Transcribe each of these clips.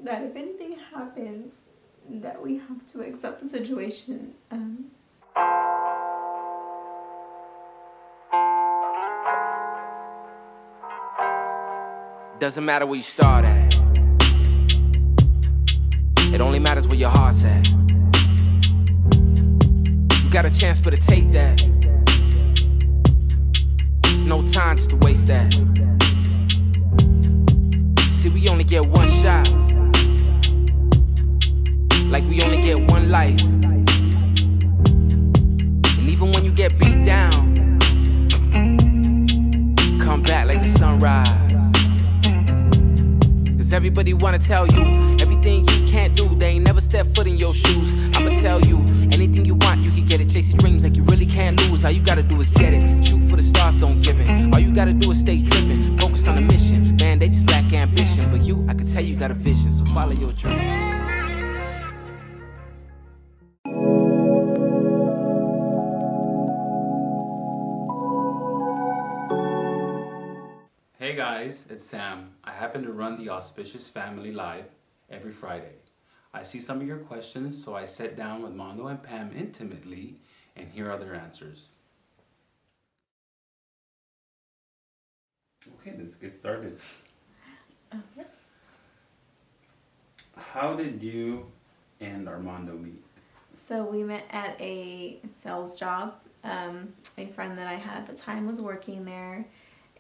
that if anything happens, that we have to accept the situation. Doesn't matter where you start at. It only matters where your heart's at. You got a chance, better take that. There's no time just to waste that. See, we only get one shot. Like we only get one life. And even when you get beat down, come back like the sunrise. Cause everybody wanna tell you everything you can't do. They ain't never step foot in your shoes. I'ma tell you, anything you want, you can get it. Chase your dreams like you really can't lose. All you gotta do is get it. Shoot for the stars, don't give it. All you gotta do is stay driven. Focus on the mission. Man, they just lack ambition. But you, I can tell you got a vision. So follow your dream. Hey guys, it's Sam. I happen to run the Auspicious Family live every Friday. I see some of your questions, so I sat down with Mondo and Pam intimately, and here are their answers. Okay, let's get started. Okay. How did you and Armando meet? So we met at a sales job. A friend that I had at the time was working there,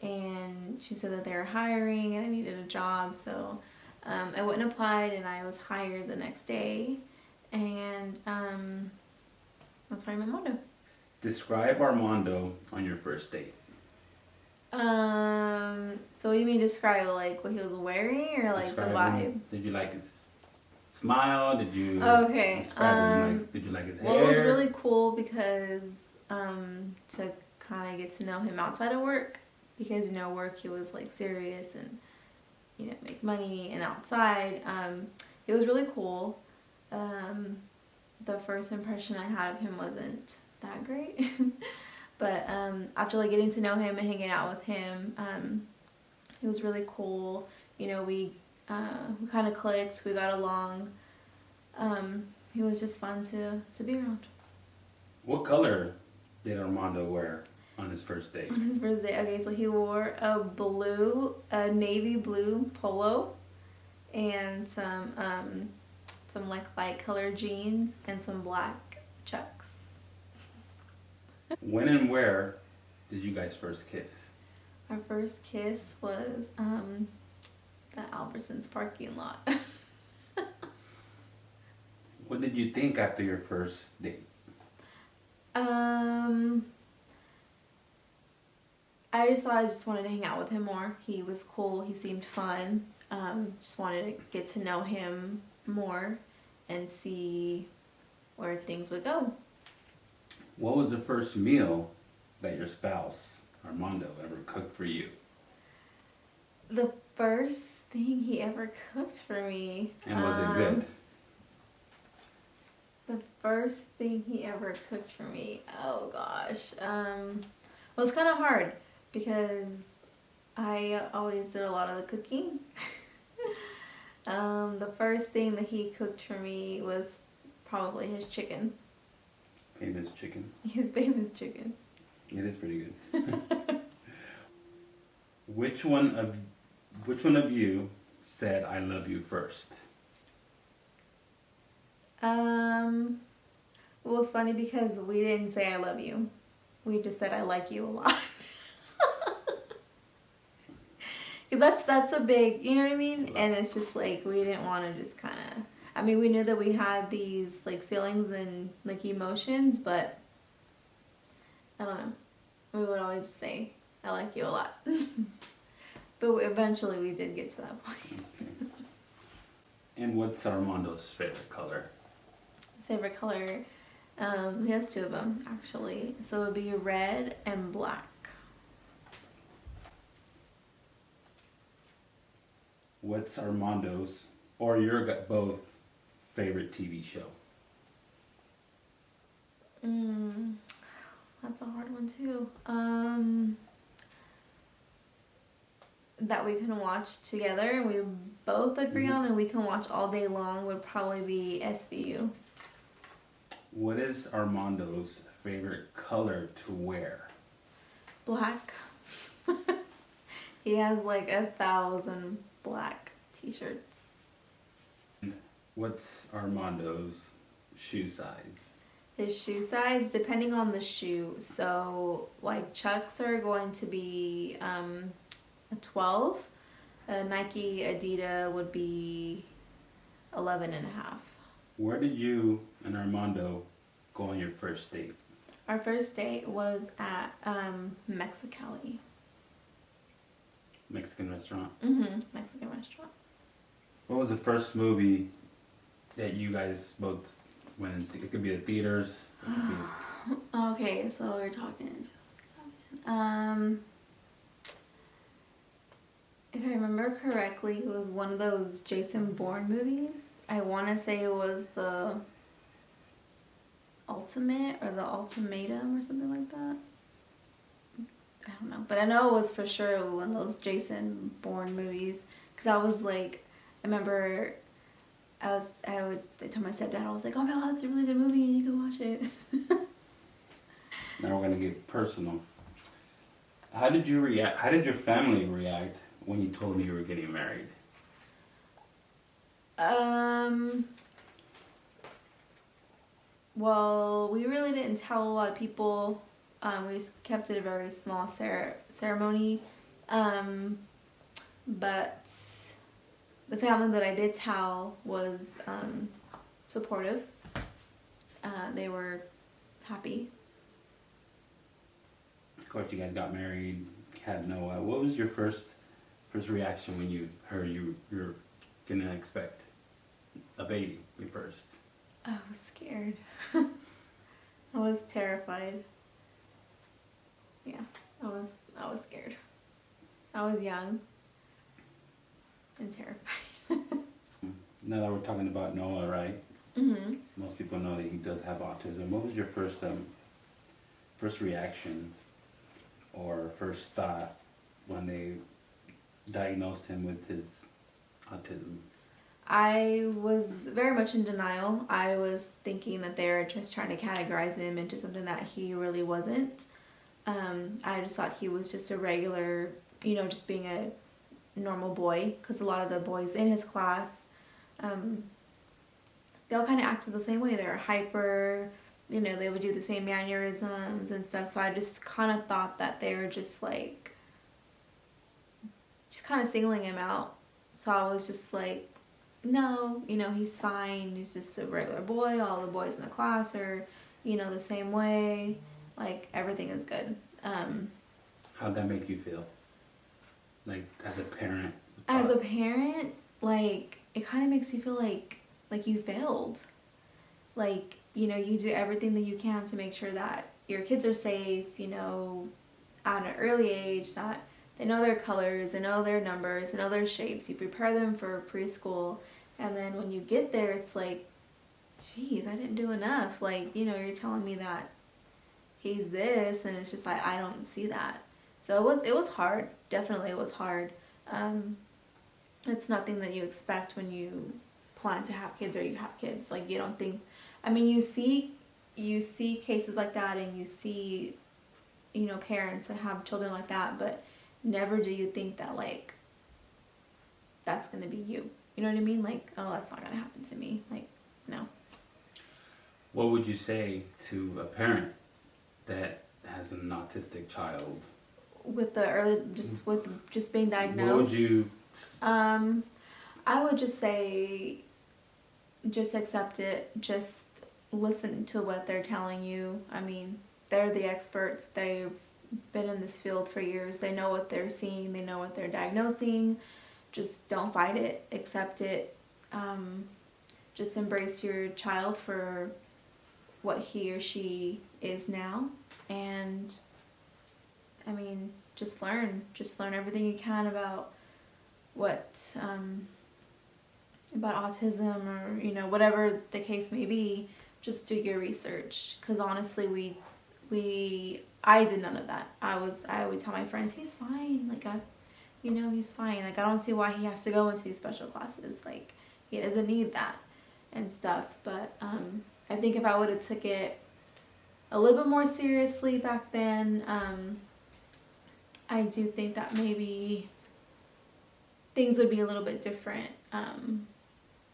and she said that they were hiring and I needed a job, so I went and applied, and I was hired the next day, and that's where I met Mondo. Describe Armando on your first date. So you mean describe like what he was wearing, or like Describe the vibe? him. Did you like his smile? Did you Okay. describe him? Did you like his hair? Well, it was really cool because to kind of get to know him outside of work, because work he was like serious and make money, and outside it was really cool. The first impression I had of him wasn't that great. But after like getting to know him and hanging out with him, it was really cool. We kind of clicked. We got along. It was just fun to be around. What color did Armando wear on his first date? On his first date, okay, so he wore a navy blue polo, and some like light colored jeans and some black chucks. When and where did you guys first kiss? Our first kiss was the Albertsons parking lot. What did you think after your first date? I just thought I just wanted to hang out with him more. He was cool. He seemed fun. Just wanted to get to know him more and see where things would go. What was the first meal that your spouse, Armando, ever cooked for you? The first thing he ever cooked for me. And was it good? The first thing he ever cooked for me. Oh gosh. Well, it's kind of hard because I always did a lot of the cooking. The first thing that he cooked for me was probably his chicken. Famous chicken. His famous chicken. It is pretty good. Which one of you said "I love you" first? Well, it's funny because we didn't say "I love you." We just said "I like you" a lot. Because that's a big, you know what I mean? And it's just like we didn't want to just kind of. I mean, we knew that we had these like feelings and like emotions, but I don't know. We would always just say "I like you" a lot. But eventually we did get to that point. Okay. And what's Armando's favorite color? His favorite color, he has two of them actually. So it would be red and black. What's Armando's or your both favorite TV show? That's a hard one too. that we can watch together and we both agree Mhm. on and we can watch all day long would probably be SVU. What is Armando's favorite color to wear? Black. He has like 1,000 black t-shirts. What's Armando's shoe size? His shoe size, depending on the shoe. So like Chucks are going to be a 12. A Nike Adidas would be 11 and a half. Where did you and Armando go on your first date? Our first date was at Mexicali. Mexican restaurant. Mexican restaurant. What was the first movie that you guys both went and see? It could be the theaters. It could be... Okay, so we're talking. If I remember correctly, it was one of those Jason Bourne movies. I want to say it was the Ultimate or the Ultimatum or something like that. I don't know, but I know it was for sure one of those Jason Bourne movies. Cause I was like, I remember, I told my stepdad, I was like, oh my god, it's a really good movie, and you can watch it. Now we're gonna get personal. How did you react? How did your family react when you told me you were getting married? Well, we really didn't tell a lot of people. We just kept it a very small ceremony. But the family that I did tell was supportive. They were happy. Of course, you guys got married, had Noah. What was your first reaction when you heard you're gonna expect a baby? Your first. I was scared. I was terrified. Yeah, I was scared. I was young and terrified. Now that we're talking about Noah, right? Mm-hmm. Most people know that he does have autism. What was your first reaction or first thought when they diagnosed him with his autism? I was very much in denial. I was thinking that they were just trying to categorize him into something that he really wasn't. I just thought he was just a regular, just being a normal boy. Because a lot of the boys in his class, they all kind of acted the same way. They were hyper, they would do the same mannerisms and stuff. So I just kind of thought that they were just kind of singling him out. So I was just like, no, he's fine. He's just a regular boy. All the boys in the class are, the same way. Like, everything is good. How'd that make you feel? Like, as a parent? As a parent, like, it kind of makes you feel like you failed. Like, you do everything that you can to make sure that your kids are safe, at an early age, that they know their colors, they know their numbers, they know their shapes. You prepare them for preschool. And then when you get there, it's like, geez, I didn't do enough. Like, you're telling me that he's this, and it's just like, I don't see that. So it was hard. Definitely it was hard. It's nothing that you expect when you plan to have kids or you have kids. Like, you don't think, you see cases like that, and you see, parents that have children like that, but never do you think that, like, that's going to be you. You know what I mean? Like, oh, that's not going to happen to me. Like, no. What would you say to a parent that has an autistic child? With just being diagnosed? What would you... I would just say, just accept it. Just listen to what they're telling you. They're the experts. They've been in this field for years. They know what they're seeing. They know what they're diagnosing. Just don't fight it. Accept it. Just embrace your child for what he or she is now. And, just learn. Just learn everything you can about what, about autism or, whatever the case may be. Just do your research. Because honestly, I did none of that. I would tell my friends, he's fine. Like, you know, he's fine. Like, I don't see why he has to go into these special classes. Like, he doesn't need that and stuff. But I think if I would have took it a little bit more seriously back then, I do think that maybe things would be a little bit different.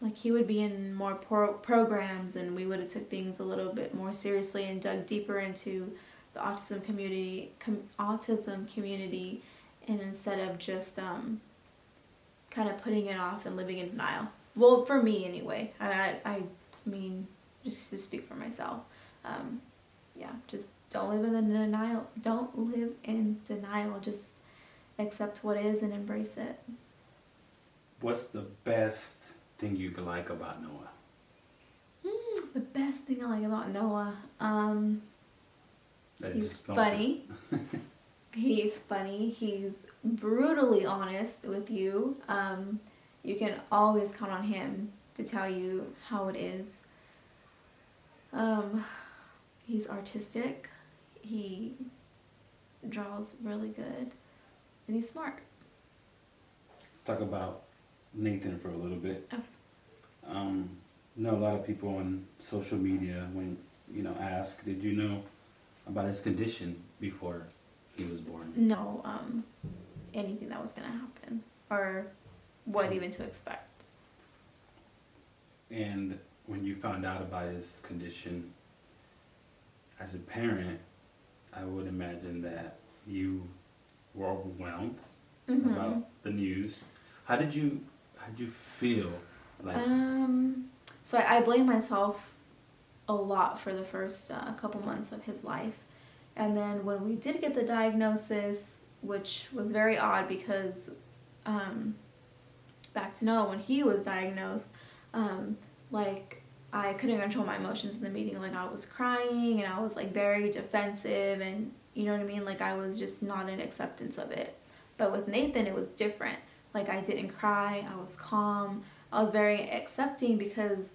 Like, he would be in more programs, and we would have took things a little bit more seriously and dug deeper into the autism community, and instead of just kind of putting it off and living in denial. Well, for me anyway. I mean, just to speak for myself. Yeah, just don't live in denial. Don't live in denial. Just accept what is and embrace it. What's the best thing you like about Noah? The best thing I like about Noah, he's smells funny. He's funny. He's brutally honest with you. You can always count on him to tell you how it is. He's artistic. He draws really good. And he's smart. Let's talk about Nathan for a little bit. Okay. Know a lot of people on social media, when ask, did you know about his condition before he was born? No, anything that was gonna happen or what even to expect. And when you found out about his condition, as a parent, I would imagine that you were overwhelmed about the news. How did you feel? Like, so I blame myself a lot for the first couple months of his life. And then when we did get the diagnosis, which was very odd because back to Noah, when he was diagnosed, like, I couldn't control my emotions in the meeting. Like, I was crying and I was like very defensive, and you know what I mean? Like, I was just not in acceptance of it. But with Nathan, it was different. Like, I didn't cry, I was calm, I was very accepting because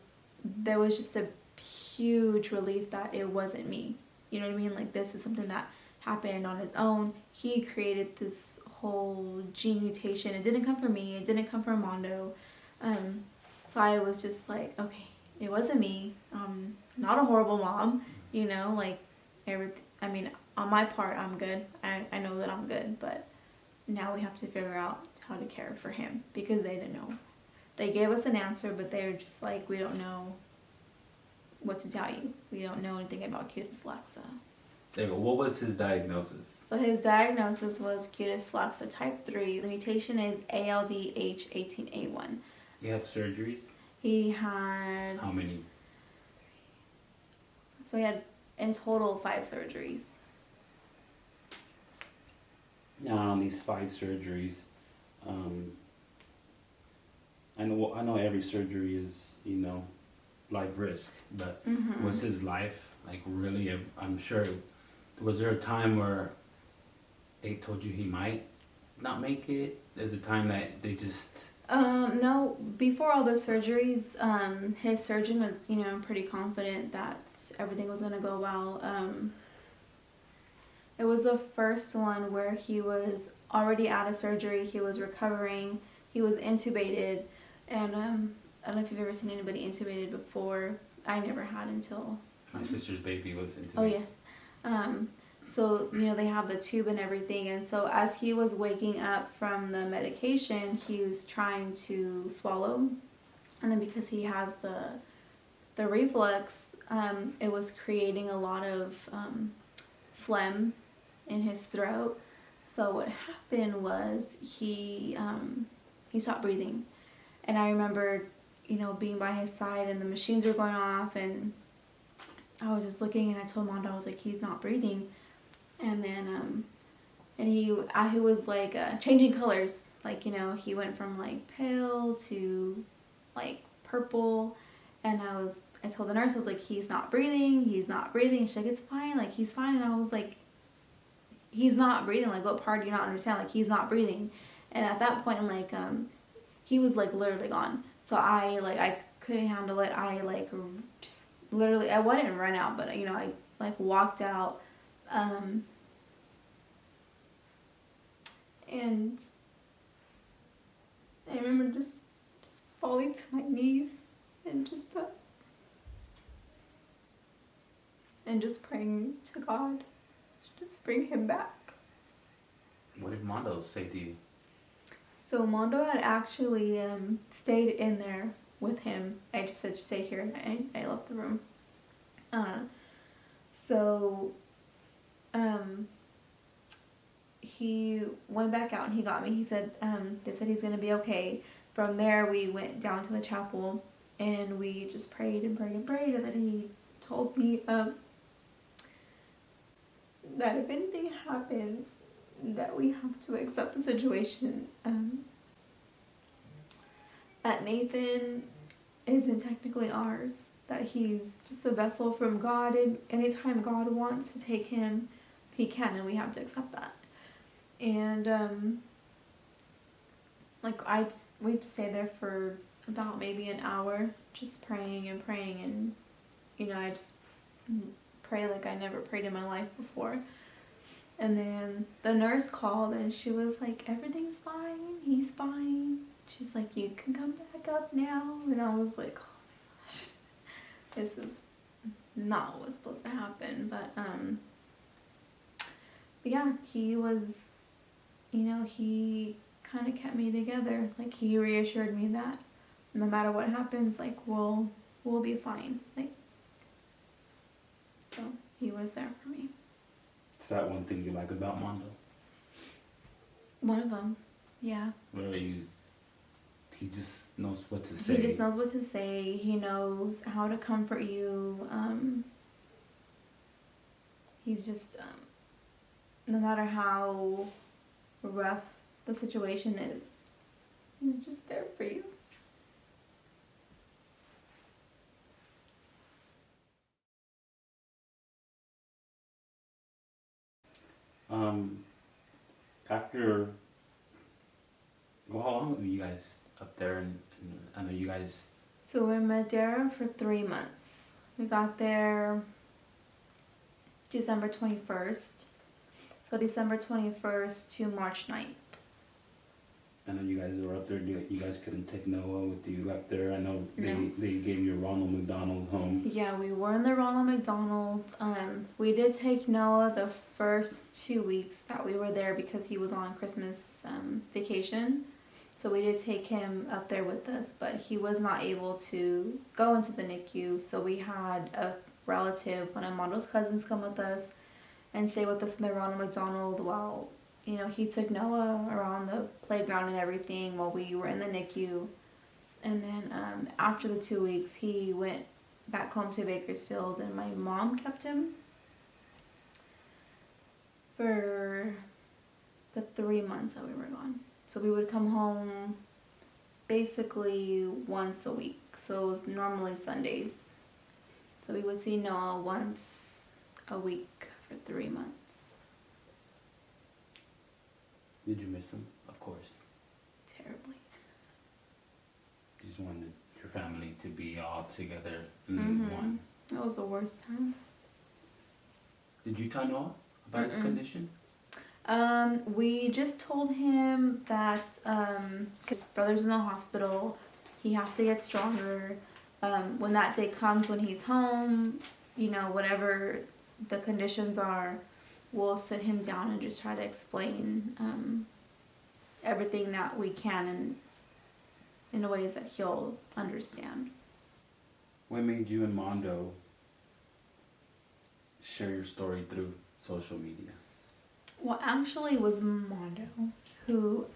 there was just a huge relief that it wasn't me. You know what I mean? Like, this is something that happened on his own. He created this whole gene mutation. It didn't come from me, it didn't come from Mondo. So I was just like, okay, it wasn't me. Not a horrible mom, like everything. I mean, on my part, I'm good. I know that I'm good, but now we have to figure out how to care for him because they didn't know. They gave us an answer, but they're just like, we don't know what to tell you. We don't know anything about cutis laxa. What was his diagnosis? So his diagnosis was cutis laxa type 3. The mutation is ALDH18A1. You have surgeries? He had... How many? So he had, in total, 5 surgeries. Now, on these 5 surgeries, I know every surgery is, life risk, but was his life, like, really, I'm sure, was there a time where they told you he might not make it? There's a time that they just... No, before all the surgeries, his surgeon was, pretty confident that everything was going to go well. It was the first one where he was already out of surgery, he was recovering, he was intubated, and I don't know if you've ever seen anybody intubated before. I never had until... My sister's baby was intubated. Oh, yes. So, they have the tube and everything, and so as he was waking up from the medication, he was trying to swallow, and then because he has the reflux, it was creating a lot of phlegm in his throat. So what happened was he stopped breathing, and I remember, being by his side, and the machines were going off, and I was just looking, and I told Mondo, I was like, he's not breathing. And then, and he was like changing colors. Like, he went from like pale to like purple. And I told the nurse, I was like, he's not breathing. She's like, it's fine. Like, he's fine. And I was like, he's not breathing. Like, what part do you not understand? Like, he's not breathing. And at that point, like, he was like literally gone. So I couldn't handle it. I like just literally, I didn't run out, but I like walked out. And I remember just falling to my knees and just praying to God to just bring him back. What did Mondo say to you? So Mondo had actually stayed in there with him. I just said, stay here, and I left the room. He went back out and he got me. He said, they said he's going to be okay. From there, we went down to the chapel and we just prayed and prayed and prayed. And then he told me that if anything happens, that we have to accept the situation. That Nathan isn't technically ours. That he's just a vessel from God, and anytime God wants to take him, he can, and we have to accept that. And we'd stay there for about maybe an hour, just praying and praying, and I just pray like I never prayed in my life before. And then the nurse called and she was like, everything's fine, he's fine. She's like, you can come back up now. And I was like, oh my gosh, this is not what was supposed to happen. But yeah, he was, he kind of kept me together. Like, he reassured me that no matter what happens, like, we'll be fine. Like, so he was there for me. Is that one thing you like about Mondo? One of them, yeah. Where he just knows what to say. He just knows what to say. He knows how to comfort you. He's just, no matter how rough the situation is, he's just there for you. How long were you guys up there? And I know you guys... So we're in Madeira for 3 months. We got there December 21st. So December 21st to March 9th. I know you guys were up there. You guys couldn't take Noah with you up there. I know No. they gave you a Ronald McDonald home. Yeah, we were in the Ronald McDonald. We did take Noah the first 2 weeks that we were there because he was on Christmas vacation. So we did take him up there with us, but he was not able to go into the NICU. So we had a relative, one of Mondo's cousins, come with us and stay with us in the Ronald McDonald while, he took Noah around the playground and everything while we were in the NICU. And then after the 2 weeks, he went back home to Bakersfield, and my mom kept him for the 3 months that we were gone. So we would come home basically once a week. So it was normally Sundays. So we would see Noah once a week for 3 months. Did you miss him? Of course. Terribly. You just wanted your family to be all together in one. That was the worst time. Did you tell Noah about his condition? We just told him that his brother's in the hospital, he has to get stronger. When that day comes, when he's home, whatever the conditions are, we'll sit him down and just try to explain everything that we can in ways that he'll understand. What made you and Mondo share your story through social media? Well, actually, it was Mondo who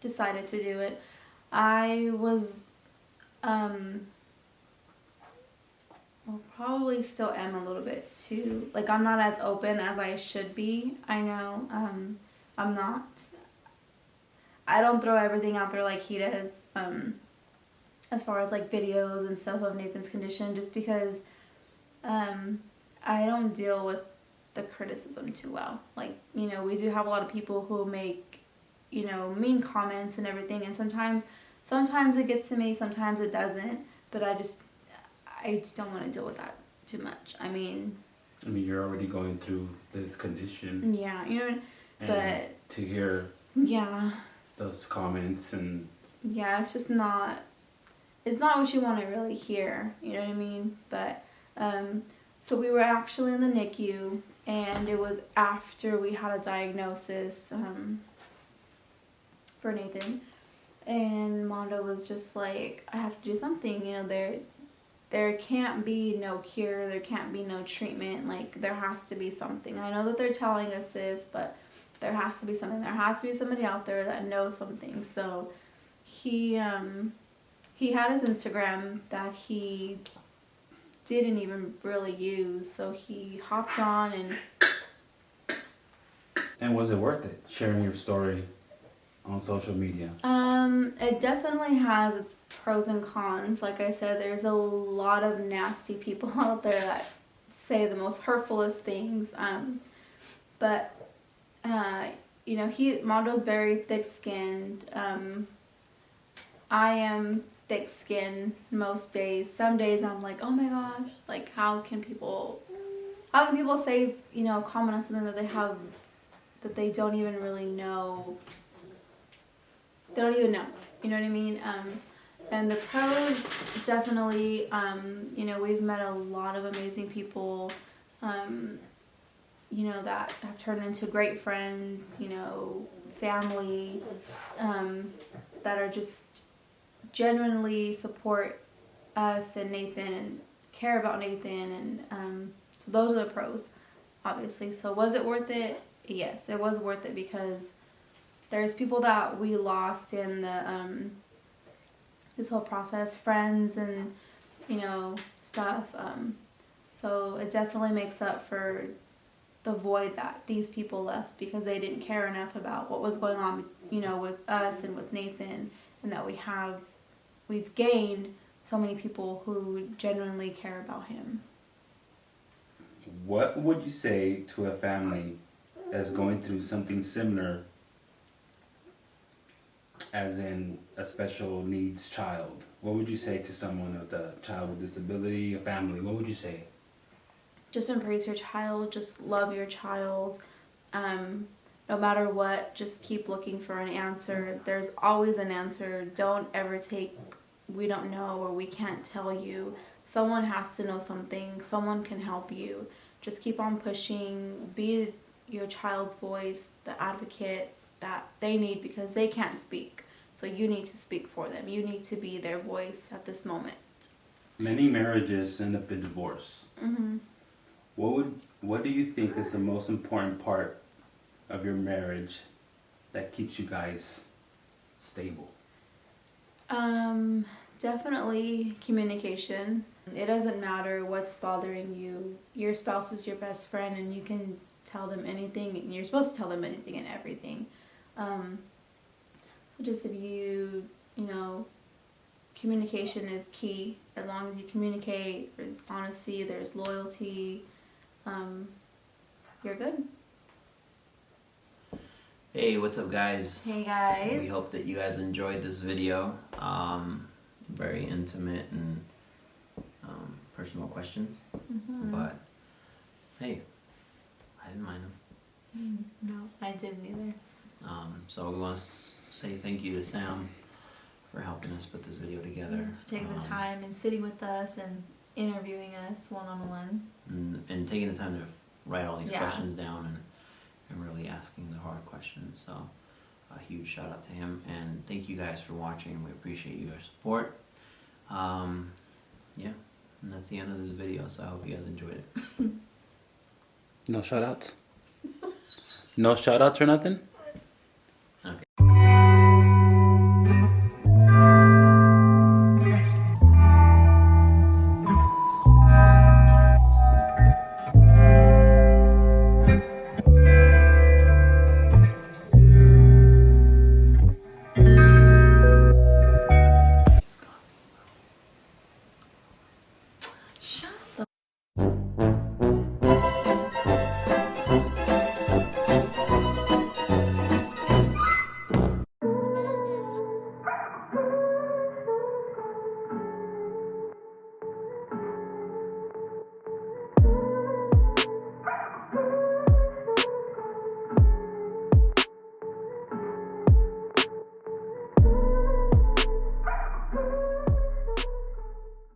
decided to do it. I was, probably still am a little bit too, I'm not as open as I should be. I know, I don't throw everything out there like he does, as far as videos and stuff of Nathan's condition, just because I don't deal with the criticism too well. We do have a lot of people who make, mean comments and everything, and sometimes it gets to me, sometimes it doesn't, but I just don't want to deal with that too much. I mean, you're already going through this condition. Yeah, but to hear those comments and yeah, it's just not, it's not what you want to really hear, you know what I mean? But, so we were actually in the NICU, and it was after we had a diagnosis, for Nathan, and Mondo was just like, I have to do something, you know, there can't be no cure, there can't be no treatment, like, there has to be something. I know that they're telling us this, but there has to be something. There has to be somebody out there that knows something. So he had his Instagram that he didn't even really use, so he hopped on and... And was it worth it, sharing your story on social media? It definitely has its pros and cons. Like I said, there's a lot of nasty people out there that say the most hurtfulest things. But you know, Mondo's very thick-skinned. I am thick-skinned most days. Some days I'm like, oh my gosh, like how can people say, you know, comment on something that they have, that they don't even really know. They don't even know, you know what I mean? And the pros, definitely, you know, we've met a lot of amazing people, you know, that have turned into great friends, you know, family, that are just genuinely support us and Nathan and care about Nathan, and so those are the pros, obviously. So was it worth it? Yes, it was worth it, because there's people that we lost in the this whole process, friends and, you know, stuff. So it definitely makes up for the void that these people left, because they didn't care enough about what was going on, you know, with us and with Nathan, and that we've gained so many people who genuinely care about him. What would you say to a family that's going through something similar, as in a special needs child? What would you say to someone with a child with disability, a family? What would you say? Just embrace your child. Just love your child. No matter what, just keep looking for an answer. There's always an answer. Don't ever take, we don't know, or we can't tell you. Someone has to know something. Someone can help you. Just keep on pushing. Be your child's voice, the advocate that they need, because they can't speak. So you need to speak for them. You need to be their voice at this moment. Many marriages end up in divorce. Mm-hmm. What do you think is the most important part of your marriage that keeps you guys stable? Definitely communication. It doesn't matter what's bothering you. Your spouse is your best friend, and you can tell them anything, and you're supposed to tell them anything and everything. Just if you know, communication is key. As long as you communicate, there's honesty, there's loyalty, you're good. Hey, what's up, guys? Hey guys. We hope that you guys enjoyed this video. Very intimate and personal questions. Mm-hmm. But hey, I didn't mind them. No, I didn't either. So we want to say thank you to Sam for helping us put this video together. Taking the time and sitting with us and interviewing us one-on-one. And taking the time to write all these Yeah. questions down and really asking the hard questions. So a huge shout out to him, and thank you guys for watching. We appreciate your support. Yeah, and that's the end of this video, so I hope you guys enjoyed it. No shout outs? No shout outs or nothing?